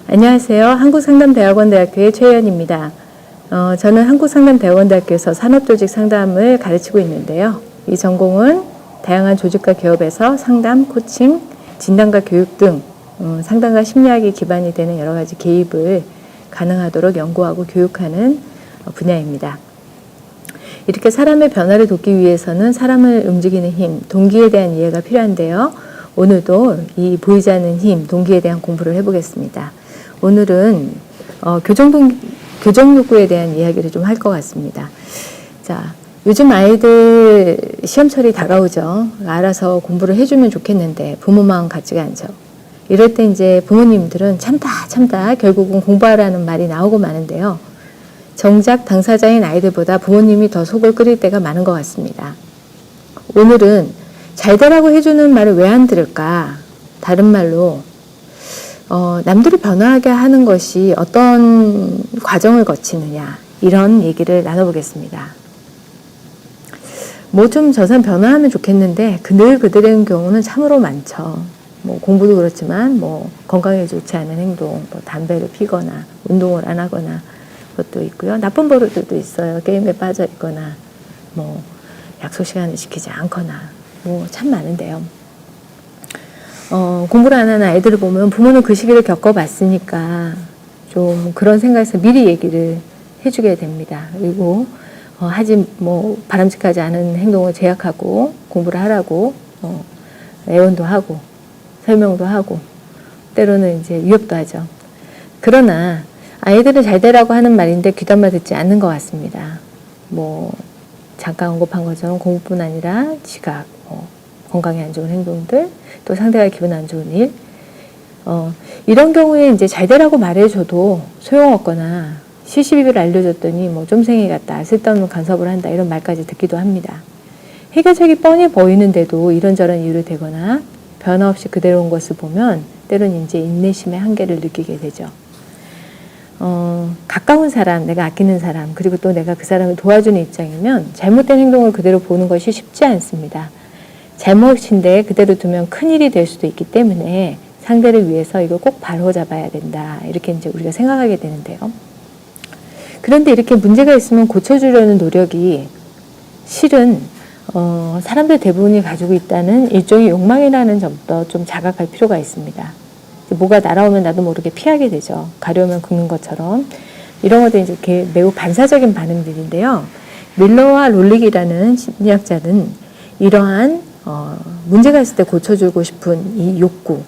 안녕하세요. 한국상담대학원대학교의 최혜연입니다. 저는 한국상담대학원대학교에서 산업조직 상담을 가르치고 있는데요. 이 전공은 다양한 조직과 기업에서 상담, 코칭, 진단과 교육 등 상담과 심리학이 기반이 되는 여러 가지 개입을 가능하도록 연구하고 교육하는 분야입니다. 이렇게 사람의 변화를 돕기 위해서는 사람을 움직이는 힘, 동기에 대한 이해가 필요한데요. 오늘도 이 보이지 않는 힘, 동기에 대한 공부를 해보겠습니다. 오늘은 교정 욕구에 대한 이야기를 좀 할 것 같습니다. 자, 요즘 아이들 시험철이 다가오죠. 알아서 공부를 해주면 좋겠는데 부모 마음 같지가 않죠. 이럴 때 이제 부모님들은 참다 결국은 공부하라는 말이 나오고 마는데요. 정작 당사자인 아이들보다 부모님이 더 속을 끓일 때가 많은 것 같습니다. 오늘은 잘 되라고 해주는 말을 왜 안 들을까? 다른 말로 남들이 변화하게 하는 것이 어떤 과정을 거치느냐, 이런 얘기를 나눠보겠습니다. 뭐 좀 저 사람 변화하면 좋겠는데 늘 그들의 경우는 참으로 많죠. 뭐 공부도 그렇지만 뭐 건강에 좋지 않은 행동, 뭐 담배를 피거나 운동을 안 하거나 것도 있고요. 나쁜 버릇들도 있어요. 게임에 빠져 있거나 뭐 약속 시간을 지키지 않거나 뭐 참 많은데요. 공부를 안 하는 아이들을 보면 부모는 그 시기를 겪어봤으니까 좀 그런 생각에서 미리 얘기를 해주게 됩니다. 그리고 뭐 바람직하지 않은 행동을 제약하고 공부를 하라고 애원도 하고 설명도 하고 때로는 이제 위협도 하죠. 그러나 아이들은 잘 되라고 하는 말인데 귀담아 듣지 않는 것 같습니다. 뭐 잠깐 언급한 것처럼 공부뿐 아니라 지각, 건강에 안 좋은 행동들, 또 상대가 기분 안 좋은 일, 이런 경우에 이제 잘 되라고 말해줘도 소용없거나 시시비비를 알려줬더니 뭐 쫌생이 같다, 쓸데없는 간섭을 한다, 이런 말까지 듣기도 합니다. 해결책이 뻔히 보이는데도 이런저런 이유를 대거나 변화 없이 그대로 온 것을 보면 때로는 이제 인내심의 한계를 느끼게 되죠. 가까운 사람, 내가 아끼는 사람, 그리고 또 내가 그 사람을 도와주는 입장이면 잘못된 행동을 그대로 보는 것이 쉽지 않습니다. 잘못인데 그대로 두면 큰일이 될 수도 있기 때문에 상대를 위해서 이걸 꼭 바로잡아야 된다, 이렇게 이제 우리가 생각하게 되는데요. 그런데 이렇게 문제가 있으면 고쳐주려는 노력이 실은 사람들 대부분이 가지고 있다는 일종의 욕망이라는 점도 좀 자각할 필요가 있습니다. 뭐가 날아오면 나도 모르게 피하게 되죠. 가려우면 긁는 것처럼. 이런 것도 이제 이렇게 매우 반사적인 반응들인데요. 밀러와 롤릭이라는 심리학자는 이러한 문제가 있을 때 고쳐주고 싶은 이 욕구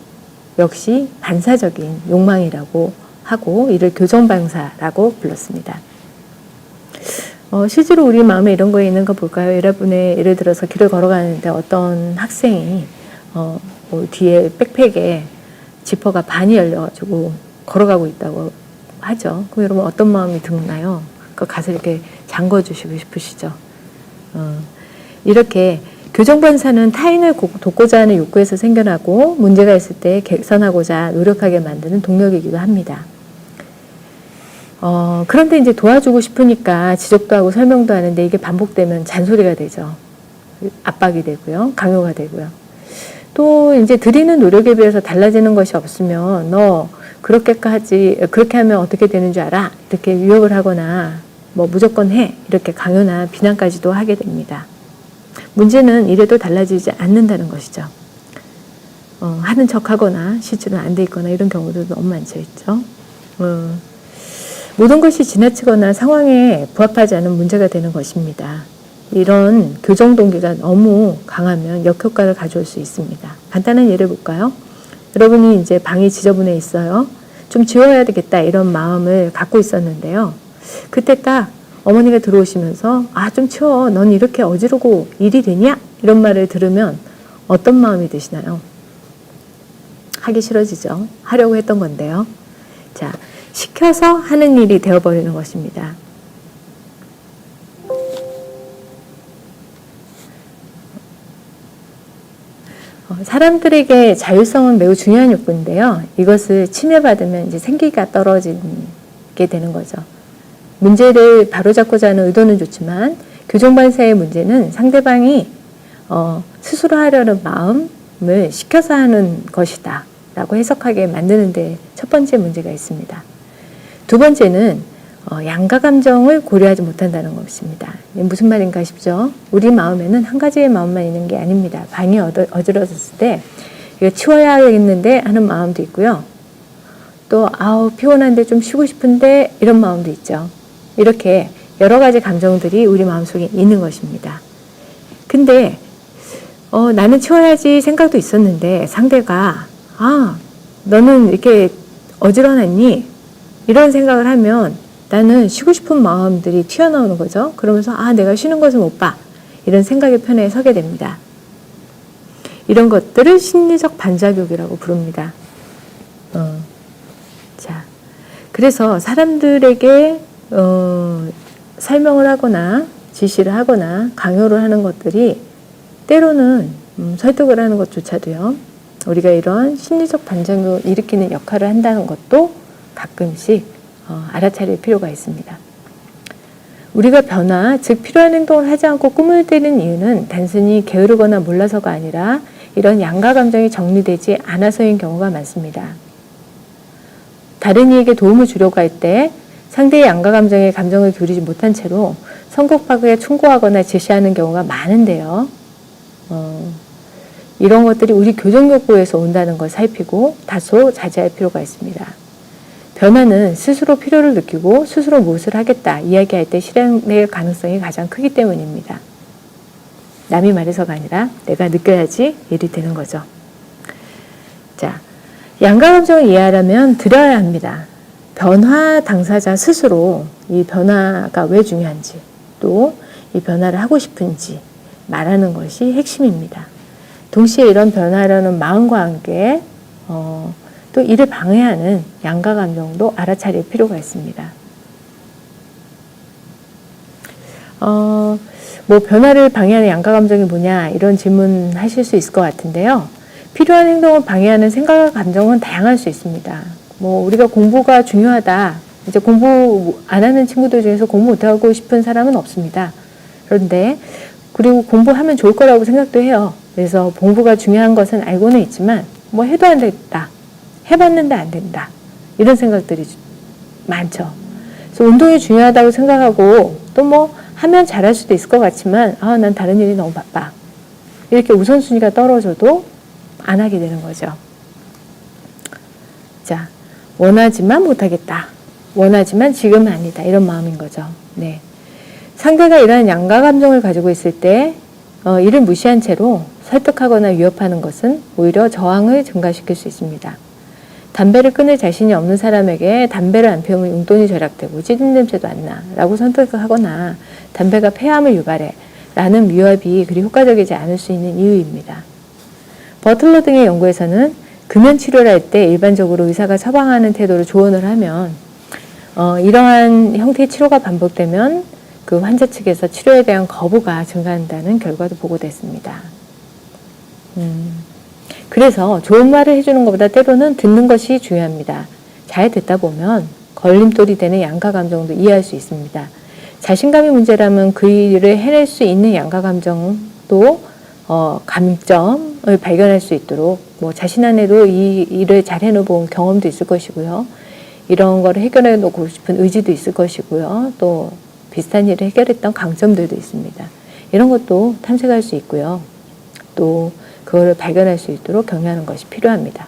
역시 반사적인 욕망이라고 하고 이를 교정방사라고 불렀습니다. 실제로 우리 마음에 이런 거에 있는 거 볼까요? 여러분의 예를 들어서 길을 걸어가는데 어떤 학생이 뭐 뒤에 백팩에 지퍼가 반이 열려가지고 걸어가고 있다고 하죠. 그럼 여러분 어떤 마음이 드나요? 그거 가서 이렇게 잠궈주시고 싶으시죠? 이렇게 교정반사는 타인을 돕고자 하는 욕구에서 생겨나고 문제가 있을 때 개선하고자 노력하게 만드는 동력이기도 합니다. 그런데 이제 도와주고 싶으니까 지적도 하고 설명도 하는데 이게 반복되면 잔소리가 되죠. 압박이 되고요. 강요가 되고요. 또 이제 드리는 노력에 비해서 달라지는 것이 없으면 너 그렇게 하면 어떻게 되는 줄 알아? 이렇게 위협을 하거나 뭐 무조건 해, 이렇게 강요나 비난까지도 하게 됩니다. 문제는 이래도 달라지지 않는다는 것이죠. 하는 척 하거나 실제로는 안 돼 있거나 이런 경우도 너무 많죠, 있죠. 모든 것이 지나치거나 상황에 부합하지 않은 문제가 되는 것입니다. 이런 교정 동기가 너무 강하면 역효과를 가져올 수 있습니다. 간단한 예를 볼까요? 여러분이 이제 방이 지저분해 있어요. 좀 지워야 되겠다, 이런 마음을 갖고 있었는데요. 그때 딱 어머니가 들어오시면서 좀 치워, 넌 이렇게 어지르고 일이 되냐? 이런 말을 들으면 어떤 마음이 드시나요? 하기 싫어지죠. 하려고 했던 건데요. 자, 시켜서 하는 일이 되어버리는 것입니다. 사람들에게 자율성은 매우 중요한 욕구인데요. 이것을 침해받으면 이제 생기가 떨어지게 되는 거죠. 문제를 바로잡고자 하는 의도는 좋지만 교정반사의 문제는 상대방이 스스로 하려는 마음을 시켜서 하는 것이다. 라고 해석하게 만드는데 첫 번째 문제가 있습니다. 두 번째는 양가 감정을 고려하지 못한다는 것입니다. 무슨 말인가 싶죠? 우리 마음에는 한 가지의 마음만 있는 게 아닙니다. 방이 어지러졌을 때 이거 치워야겠는데 하는 마음도 있고요. 또 피곤한데 좀 쉬고 싶은데 이런 마음도 있죠. 이렇게 여러 가지 감정들이 우리 마음속에 있는 것입니다. 근데 나는 치워야지 생각도 있었는데 상대가 너는 이렇게 어지러웠니? 이런 생각을 하면 나는 쉬고 싶은 마음들이 튀어나오는 거죠. 그러면서 내가 쉬는 것을 못 봐. 이런 생각의 편에 서게 됩니다. 이런 것들을 심리적 반작용이라고 부릅니다. 자, 그래서 사람들에게 설명을 하거나 지시를 하거나 강요를 하는 것들이 때로는 설득을 하는 것조차도요. 우리가 이런 심리적 반작용을 일으키는 역할을 한다는 것도 가끔씩 알아차릴 필요가 있습니다. 우리가 변화, 즉 필요한 행동을 하지 않고 꿈을 때는 이유는 단순히 게으르거나 몰라서가 아니라 이런 양가 감정이 정리되지 않아서인 경우가 많습니다. 다른 이에게 도움을 주려고 할 때 상대의 양가 감정에 감정을 기울이지 못한 채로 성급하게 충고하거나 제시하는 경우가 많은데요. 이런 것들이 우리 교정욕구에서 온다는 걸 살피고 다소 자제할 필요가 있습니다. 변화는 스스로 필요를 느끼고 스스로 무엇을 하겠다 이야기할 때 실행될 가능성이 가장 크기 때문입니다. 남이 말해서가 아니라 내가 느껴야지 일이 되는 거죠. 자, 양가 감정을 이해하려면 들어야 합니다. 변화 당사자 스스로 이 변화가 왜 중요한지 또 이 변화를 하고 싶은지 말하는 것이 핵심입니다. 동시에 이런 변화라는 마음과 함께 또 이를 방해하는 양가 감정도 알아차릴 필요가 있습니다. 변화를 방해하는 양가 감정이 뭐냐 이런 질문 하실 수 있을 것 같은데요. 필요한 행동을 방해하는 생각과 감정은 다양할 수 있습니다. 우리가 공부가 중요하다. 이제 공부 안 하는 친구들 중에서 공부 못하고 싶은 사람은 없습니다. 그런데 그리고 공부하면 좋을 거라고 생각도 해요. 그래서 공부가 중요한 것은 알고는 있지만 해도 안 된다. 해봤는데 안 된다. 이런 생각들이 많죠. 그래서 운동이 중요하다고 생각하고 또 하면 잘할 수도 있을 것 같지만 난 다른 일이 너무 바빠. 이렇게 우선순위가 떨어져도 안 하게 되는 거죠. 자, 원하지만 못하겠다. 원하지만 지금은 아니다. 이런 마음인 거죠. 네. 상대가 이러한 양가 감정을 가지고 있을 때 이를 무시한 채로 설득하거나 위협하는 것은 오히려 저항을 증가시킬 수 있습니다. 담배를 끊을 자신이 없는 사람에게 담배를 안 피우면 용돈이 절약되고 찌든 냄새도 안 나 라고 선택하거나 담배가 폐암을 유발해 라는 위협이 그리 효과적이지 않을 수 있는 이유입니다. 버틀러 등의 연구에서는 금연 치료를 할 때 일반적으로 의사가 처방하는 태도를 조언을 하면 이러한 형태의 치료가 반복되면 그 환자 측에서 치료에 대한 거부가 증가한다는 결과도 보고됐습니다. 그래서 좋은 말을 해주는 것보다 때로는 듣는 것이 중요합니다. 잘 듣다 보면 걸림돌이 되는 양가 감정도 이해할 수 있습니다. 자신감이 문제라면 그 일을 해낼 수 있는 양가 감정도 감점을 발견할 수 있도록 자신 안에도 이 일을 잘 해놓은 경험도 있을 것이고요. 이런 거를 해결해 놓고 싶은 의지도 있을 것이고요. 또 비슷한 일을 해결했던 강점들도 있습니다. 이런 것도 탐색할 수 있고요. 또 그거를 발견할 수 있도록 격려하는 것이 필요합니다.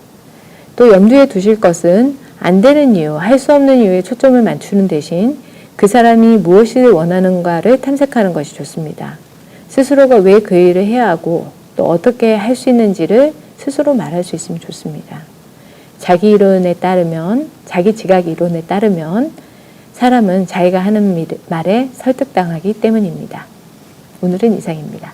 또 염두에 두실 것은 안 되는 이유, 할 수 없는 이유에 초점을 맞추는 대신 그 사람이 무엇을 원하는가를 탐색하는 것이 좋습니다. 스스로가 왜 그 일을 해야 하고 또 어떻게 할 수 있는지를 스스로 말할 수 있으면 좋습니다. 자기 이론에 따르면, 자기 지각 이론에 따르면 사람은 자기가 하는 말에 설득당하기 때문입니다. 오늘은 이상입니다.